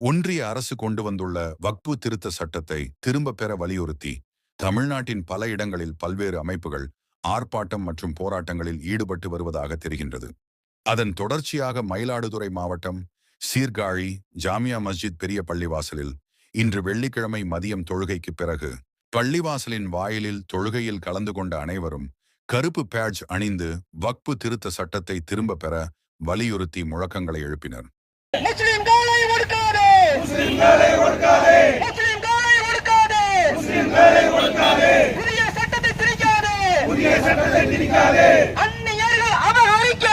ஒன்றிய அரசு கொண்டு வந்துள்ள வக்பு திருத்த சட்டத்தை திரும்பப் பெற வலியுறுத்தி தமிழ்நாட்டின் பல இடங்களில் பல்வேறு அமைப்புகள் ஆர்ப்பாட்டம் மற்றும் போராட்டங்களில் ஈடுபட்டு வருவதாக தெரிகின்றது. அதன் தொடர்ச்சியாக மயிலாடுதுறை மாவட்டம் சீர்காழி ஜாமியா மஸ்ஜித் பெரிய பள்ளிவாசலில் இன்று வெள்ளிக்கிழமை மதியம் தொழுகைக்கு பிறகு பள்ளிவாசலின் வாயிலில் தொழுகையில் கலந்து கொண்ட அனைவரும் கருப்பு பேட்ஜ் அணிந்து வக்பு திருத்த சட்டத்தை திரும்ப பெற வலியுறுத்தி முழக்கங்களை எழுப்பினர். முஸ்லிம்களை ஒடுக்காதே, முஸ்லிம்களை ஒடுக்காதே, முஸ்லிம்களை ஒடுக்காதே, புதிய சட்டத்தை திணிக்காதே, புதிய சட்டத்தை திணிக்காதே, அந்நியர்கள் அபகரிக்க,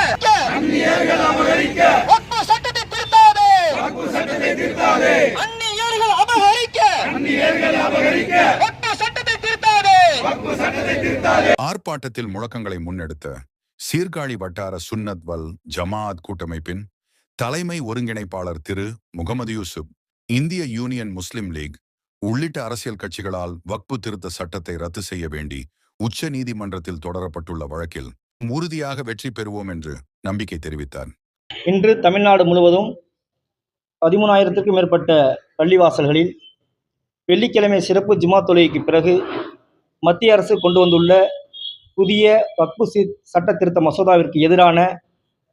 அந்நியர்கள் அபகரிக்க, வக்பு சட்டத்தை திருத்தாதே, வக்பு சட்டத்தை திருத்தாதே, அந்நியர்கள் அபகரிக்க, அந்நியர்கள் அபகரிக்க, வக்பு சட்டத்தை திருத்தாதே, வக்பு சட்டத்தை திருத்தாதே. ஆர்ப்பாட்டத்தில் முழக்கங்களை முன்னெடுத்த சீர்காழி வட்டார சுன்னத் வல் ஜமாஅத் கூட்டமைப்பின் தலைமை ஒருங்கிணைப்பாளர் திரு முகமது யூசுப், இந்திய யூனியன் முஸ்லிம் லீக் உள்ளிட்ட அரசியல் கட்சிகளால் வக்பு திருத்த சட்டத்தை ரத்து செய்ய வேண்டி உச்ச நீதிமன்றத்தில் தொடரப்பட்டுள்ள வழக்கில் உறுதியாக வெற்றி பெறுவோம் என்று நம்பிக்கை தெரிவித்தார். இன்று தமிழ்நாடு முழுவதும் 13,000க்கும் மேற்பட்ட பள்ளிவாசல்களில் வெள்ளிக்கிழமை சிறப்பு ஜுமா தொழுகைக்கு பிறகு மத்திய அரசு கொண்டு வந்துள்ள புதிய வக்பு சட்ட திருத்த மசோதாவிற்கு எதிரான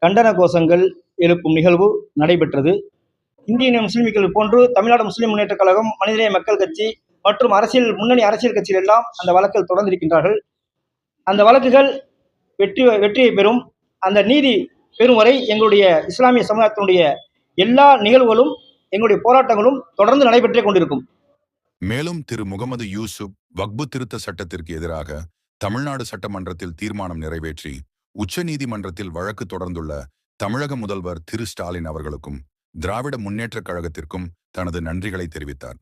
கண்டன கோஷங்கள் எழுப்பும் நிகழ்வு நடைபெற்றது. இந்திய யூனியன் முஸ்லீம் லீக் போன்று தமிழ்நாடு முஸ்லீம் முன்னேற்ற கழகம், மனிதநேய மக்கள் கட்சி மற்றும் முன்னணி அரசியல் கட்சிகள் எல்லாம் அந்த வழக்கில் தொடர்ந்திருக்கின்றார்கள். அந்த வழக்குகள் வெற்றியை பெறும், அந்த நீதி பெறும் வரை எங்களுடைய இஸ்லாமிய சமூகத்தினுடைய எல்லா நிகழ்வுகளும் எங்களுடைய போராட்டங்களும் தொடர்ந்து நடைபெற்றே கொண்டிருக்கும். மேலும் திரு முகமது யூசுப் வக்பு திருத்த சட்டத்திற்கு எதிராக தமிழ்நாடு சட்டமன்றத்தில் தீர்மானம் நிறைவேற்றி உச்ச நீதிமன்றத்தில் வழக்கு தொடர்ந்துள்ள தமிழக முதல்வர் திரு ஸ்டாலின் அவர்களுக்கும் திராவிட முன்னேற்றக் கழகத்திற்கும் தனது நன்றிகளை தெரிவித்தார்.